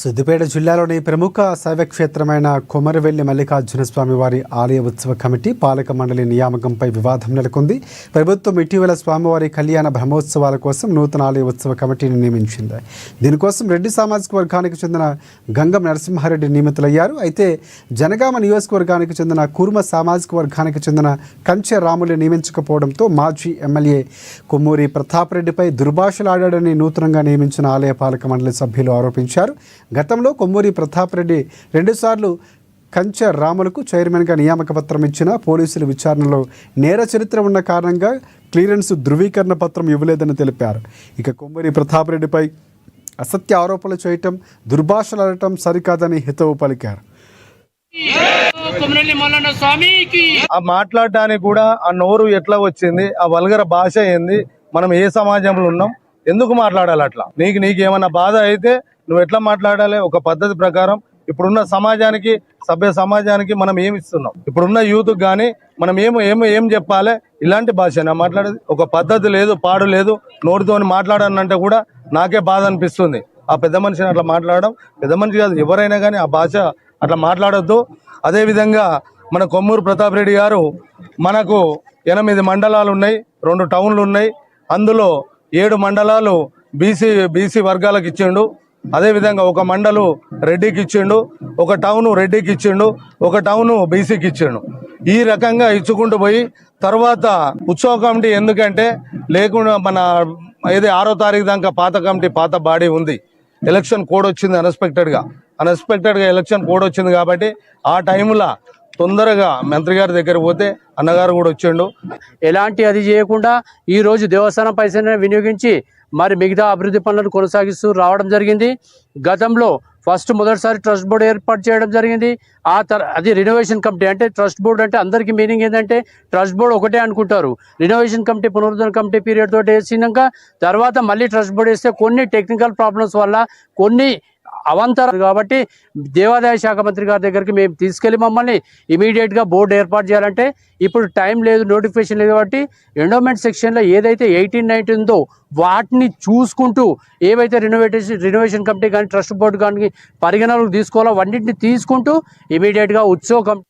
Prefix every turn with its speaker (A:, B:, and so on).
A: సిద్దిపేట జిల్లాలోని ప్రముఖ శైవక్షేత్రమైన కొమరవెల్లి మల్లికార్జున స్వామి వారి ఆలయ ఉత్సవ కమిటీ పాలక మండలి నియామకంపై వివాదం నెలకొంది. ప్రభుత్వం ఇటీవల స్వామివారి కళ్యాణ బ్రహ్మోత్సవాల కోసం నూతన ఆలయ ఉత్సవ కమిటీని నియమించింది. దీనికోసం రెడ్డి సామాజిక వర్గానికి చెందిన గంగం నరసింహారెడ్డి నియమితులయ్యారు. అయితే జనగామ నియోజకవర్గానికి చెందిన కుర్మ సామాజిక వర్గానికి చెందిన కంచె రాములు నియమించకపోవడంతో మాజీ ఎమ్మెల్యే కొమ్మూరి ప్రతాప్ రెడ్డిపై దుర్భాషలాడాడని నూతనంగా నియమించిన ఆలయ పాలక మండలి సభ్యులు ఆరోపించారు. గతంలో కొమ్మూరి ప్రతాప్ రెడ్డి 2 సార్లు కంచె రాములకు చైర్మన్గా నియామక పత్రం ఇచ్చిన పోలీసుల విచారణలో నేర చరిత్ర ఉన్న కారణంగా క్లియరెన్స్ ధృవీకరణ పత్రం ఇవ్వలేదని తెలిపారు. ఇక కొమ్మూరి ప్రతాప్ రెడ్డిపై అసత్య ఆరోపణలు చేయటం, దుర్భాషలాడటం సరికాదని హితవు పలికారు.
B: ఆ మాట్లాడడానికి కూడా ఆ నోరు ఎట్లా వచ్చింది, ఆ వల్గర భాష ఏంది, మనం ఏ సమాజంలో ఉన్నాం, ఎందుకు మాట్లాడాలి అట్లా? నీకేమన్నా బాధ అయితే నువ్వు ఎట్లా మాట్లాడాలి? ఒక పద్ధతి ప్రకారం ఇప్పుడున్న సమాజానికి, సభ్య సమాజానికి మనం ఏమి ఇస్తున్నాం? ఇప్పుడున్న యూత్కి కానీ మనం ఏం చెప్పాలి? ఇలాంటి భాషనా మాట్లాడేది? ఒక పద్ధతి లేదు, పాడు లేదు. నోటితో మాట్లాడానంటే కూడా నాకే బాధ అనిపిస్తుంది. ఆ పెద్ద మనిషిని అట్లా మాట్లాడడం, పెద్ద మనిషి కాదు ఎవరైనా కానీ ఆ భాష అట్లా మాట్లాడొద్దు. అదేవిధంగా మన కొమ్మూరు ప్రతాప్ రెడ్డి గారు మనకు 8 మండలాలు ఉన్నాయి, 2 టౌన్లు ఉన్నాయి. అందులో 7 మండలాలు బీసీ వర్గాలకు ఇచ్చిండు. అదేవిధంగా 1 మండలు రెడ్డికి ఇచ్చిండు, 1 టౌను రెడ్డికి ఇచ్చిండు, 1 టౌను బీసీకి ఇచ్చిండు. ఈ రకంగా ఇచ్చుకుంటూ పోయి తర్వాత ఉత్సవ కమిటీ ఎందుకంటే లేకుండా మన ఏదో 6వ తారీఖు దాకా పాత కమిటీ, పాత బాడీ ఉంది. ఎలక్షన్ కోడ్ వచ్చింది అన్ఎక్స్పెక్టెడ్గా ఎలక్షన్ కోడ్ వచ్చింది కాబట్టి ఆ టైంలో తొందరగా మంత్రి గారి దగ్గర పోతే అన్నగారు కూడా వచ్చిండు.
C: ఎలాంటి అది చేయకుండా ఈరోజు దేవస్థానం పైసలను వినియోగించి మరి మిగతా అభివృద్ధి పనులను కొనసాగిస్తూ రావడం జరిగింది. గతంలో మొదటిసారి ట్రస్ట్ బోర్డు ఏర్పాటు చేయడం జరిగింది. అది రినోవేషన్ కమిటీ. అంటే ట్రస్ట్ బోర్డు అంటే అందరికీ మీనింగ్ ఏంటంటే ట్రస్ట్ బోర్డు ఒకటే అనుకుంటారు. రినోవేషన్ కమిటీ, పునరుద్ధరణ కమిటీ పీరియడ్ తోటి వేసినాక తర్వాత మళ్ళీ ట్రస్ట్ బోర్డు వేస్తే కొన్ని టెక్నికల్ ప్రాబ్లమ్స్ వల్ల కొన్ని అవంతరాలు కాబట్టి దేవాదాయ శాఖ మంత్రి గారి దగ్గరికి మేము తీసుకెళ్లి మమ్మల్ని ఇమీడియట్గా బోర్డు ఏర్పాటు చేయాలంటే ఇప్పుడు టైం లేదు, నోటిఫికేషన్ లేదు. కాబట్టి ఎండోమెంట్ సెక్షన్లో ఏదైతే 1890 ఉందో వాటిని చూసుకుంటూ ఏవైతే రినోవేషన్ కమిటీ కానీ ట్రస్ట్ బోర్డు కానీ పరిగణనలోకి తీసుకోవాలో అన్నింటినీ తీసుకుంటూ ఇమీడియట్గా ఉత్సవ కమిటీ